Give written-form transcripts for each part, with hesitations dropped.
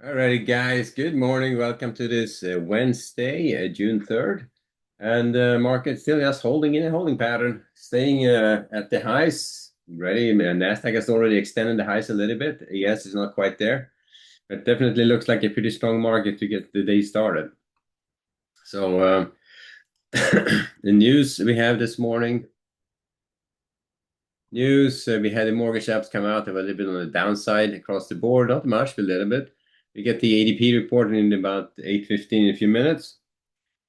Alrighty, guys. Good morning. Welcome to this Wednesday, June 3rd. And market still just holding in a holding pattern, staying at the highs. Ready. Nasdaq has already extended the highs a little bit. Yes, it's not quite there, but definitely looks like a pretty strong market to get the day started. So the news we have this morning. We had the mortgage apps come out. They were a little bit on the downside across the board, not much, but a little bit. We get the ADP report in about 8:15 in a few minutes.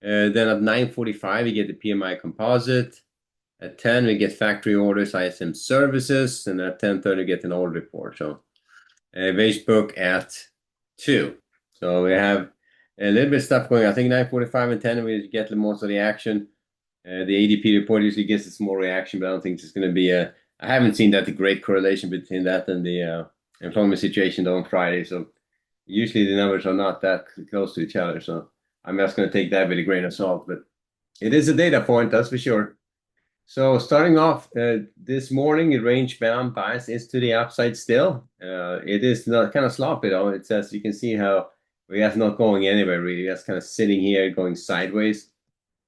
Then at 9:45, we get the PMI composite. At 10, we get factory orders, ISM services, and at 10:30, we get an order report. So Facebook at 2. So we have a little bit of stuff going. I think 9:45 and 10, we get most of the action. The ADP report usually gets a small reaction, but I don't think it's going to be a. I haven't seen that great correlation between that and the employment situation on Friday. So usually the numbers are not that close to each other. So I'm just going to take that with a grain of salt, but it is a data point, that's for sure. So starting off this morning, the range bound bias is to the upside still. It is not kind of sloppy though. It says you can see how we are not going anywhere really. That's kind of sitting here going sideways.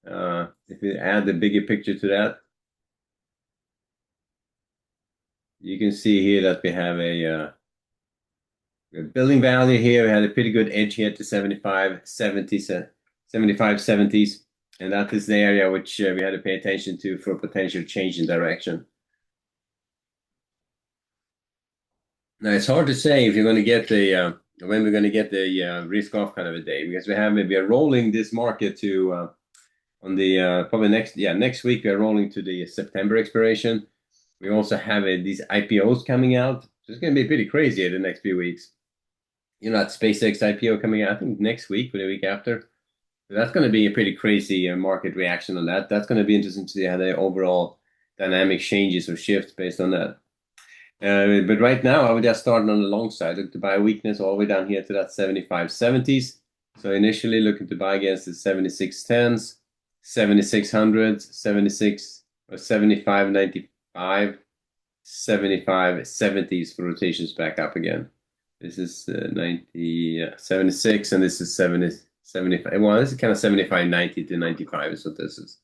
If you add the bigger picture to that, you can see here that we have a building value here. We had a pretty good edge here to 75, 70s, 75, 70s. And that is the area which we had to pay attention to for potential change in direction. Now, it's hard to say if you're going to get the when we're going to get the risk off kind of a day, because we are rolling this market to on the probably next week we are rolling to the September expiration. We also have these IPOs coming out, so it's going to be pretty crazy the next few weeks. That SpaceX IPO coming out, I think next week or the week after. So that's going to be a pretty crazy market reaction on that. That's going to be interesting to see how the overall dynamic changes or shifts based on that. But right now, I would just start on the long side, look to buy weakness all the way down here to that 75 70s. So initially looking to buy against the 76.10s, 7600s, 76 or 75.95, 75.70s for rotations back up again. This is 76, and this is 75. Well, this is kind of 75.90 to 95 is what this is.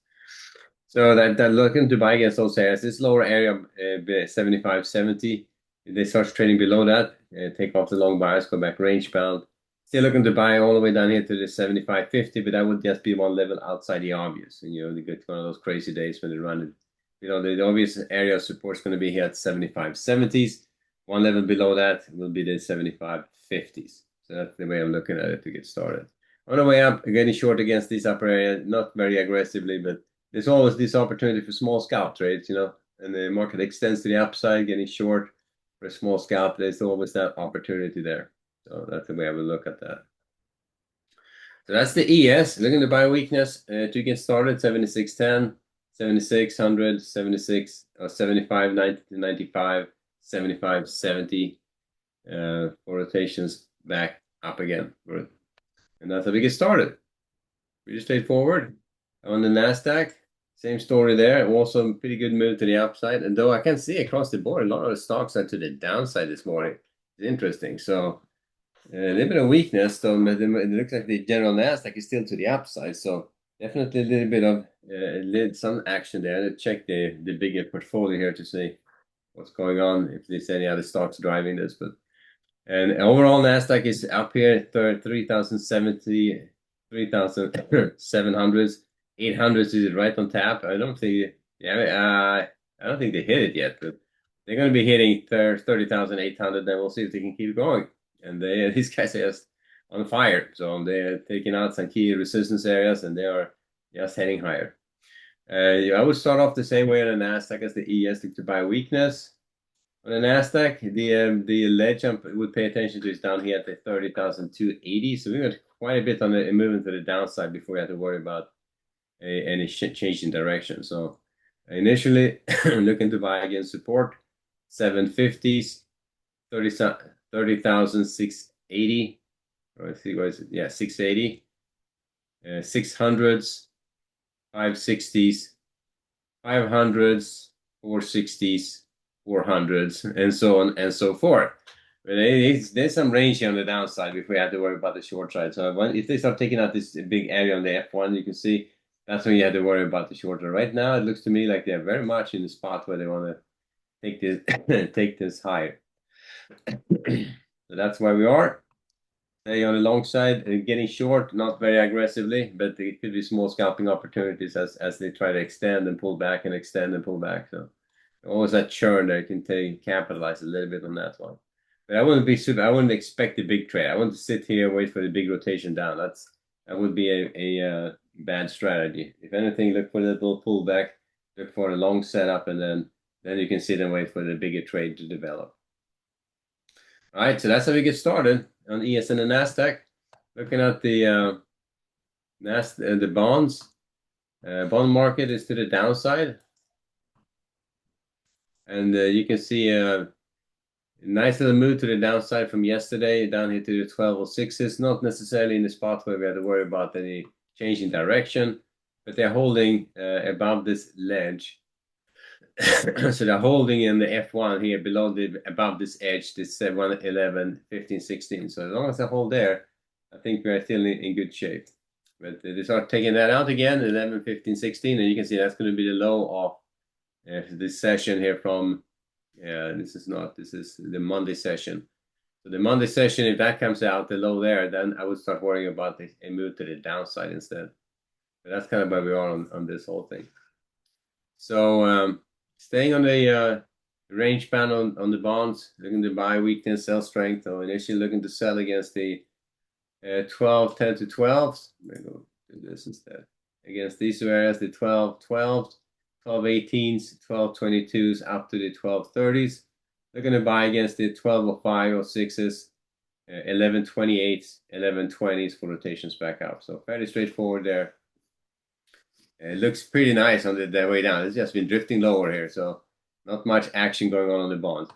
So that looking to buy against those areas, this lower area, 75.70, if they start trading below that, take off the long bias, go back range bound. Still looking to buy all the way down here to the 75.50, but that would just be one level outside the obvious. And you get one of those crazy days when they run it. The obvious area of support is going to be here at 75.70s. One level below that will be the 75.50s. So that's the way I'm looking at it to get started. On the way up, getting short against this upper area, not very aggressively, but there's always this opportunity for small scalp trades, and the market extends to the upside, getting short for a small scalp. There's always that opportunity there. So that's the way I would look at that. So that's the ES, looking to buy weakness to get started, 76.10, 7600, 76, 75.90 to 95, 75.70 for rotations back up again. And that's how we get started. Pretty straightforward. On the NASDAQ, same story there. Also pretty good move to the upside. And though I can see across the board, a lot of the stocks are to the downside this morning. It's interesting. So a little bit of weakness, though. It looks like the general NASDAQ is still to the upside. So definitely a little bit of some action there. Let's check the bigger portfolio here to see what's going on, if there's any other stocks driving this. And overall NASDAQ is up here, 3,070, 3,700s. 800s is right on tap. I don't think they hit it yet, but they're going to be hitting 30,800. Then we'll see if they can keep going. And these guys are just on fire. So they're taking out some key resistance areas, and they are just heading higher. I would start off the same way on the NASDAQ as the ES to buy weakness. On the NASDAQ, the ledge I would pay attention to is down here at the 30,280. So we got quite a bit on the movement to the downside before we have to worry about any change in direction. So initially looking to buy against support 750s, 30,680. Let's see, what is it? Yeah, 680, 600s, 560s, 500s, 460s, 400s, and so on and so forth. But there's some range here on the downside before you have to worry about the short side. So if they start taking out this big area on the F1, you can see that's when you have to worry about the short side. Right now, it looks to me like they're very much in the spot where they want to take this take this higher. So that's where we are. Stay on the long side, getting short, not very aggressively, but it could be small scalping opportunities as they try to extend and pull back and extend and pull back. So always that churn there, you can capitalize a little bit on that one. But I wouldn't be super. I wouldn't expect a big trade. I wouldn't sit here wait for the big rotation down. That would be a bad strategy. If anything, look for a little pullback, look for a long setup, and then you can sit and wait for the bigger trade to develop. All right, so that's how we get started on ES and the Nasdaq. Looking at the the bonds, bond market is to the downside, and you can see a nice little move to the downside from yesterday down here to the 1206s. Not necessarily in the spot where we had to worry about any change in direction, but they're holding above this ledge. So they're holding in the F1 here below above this edge, this 7, 11, 15, 16. So as long as they hold there, I think we're still in good shape. But they start taking that out again, 11, 15, 16, and you can see that's going to be the low of this session here from, this is the Monday session. So the Monday session, if that comes out, the low there, then I would start worrying about a move to the downside instead. But that's kind of where we are on this whole thing. So staying on the range band on the bonds, looking to buy weakness, sell strength, or initially looking to sell against the 12, 10 to 12s. I'm going to go do this instead. Against these two areas, the 12, 12, 12, 18s, 12, 22s, up to the 12, 30s. They're going to buy against the 1205 or 6s, 11, 28s, 11, 20s for rotations back up. So fairly straightforward there. It looks pretty nice on the way down. It's just been drifting lower here, so not much action going on the bonds.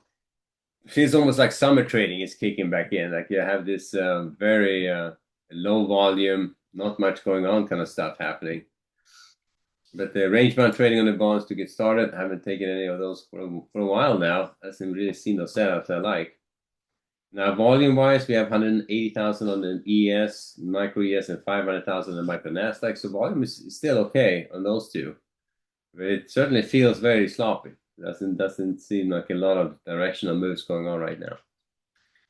It feels almost like summer trading is kicking back in. Like you have this very low volume, not much going on kind of stuff happening. But the range bound trading on the bonds to get started, I haven't taken any of those for a while now. I haven't really seen those setups I like. Now, volume-wise, we have 180,000 on the ES, micro ES, and 500,000 on the micro Nasdaq. So volume is still okay on those two, but it certainly feels very sloppy. Doesn't seem like a lot of directional moves going on right now.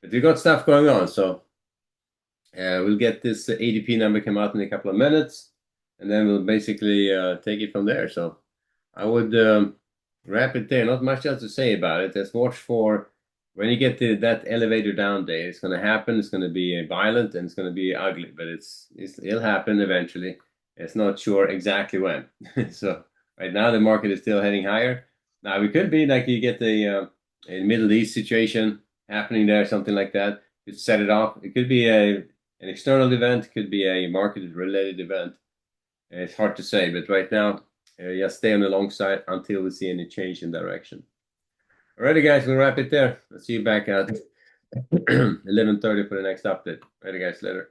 But we got stuff going on, so we'll get this ADP number come out in a couple of minutes, and then we'll basically take it from there. So I would wrap it there. Not much else to say about it. Just watch for when you get to that elevator down day. It's going to happen. It's going to be violent and it's going to be ugly, but it'll happen eventually. It's not sure exactly when. So right now the market is still heading higher. Now we could be like you get the Middle East situation happening there, something like that. Could set it off. It could be an external event. It could be a market-related event. It's hard to say, but right now, just stay on the long side until we see any change in direction. Alrighty, guys, we'll wrap it there. I'll see you back at 11:30 for the next update. Alrighty, guys, later.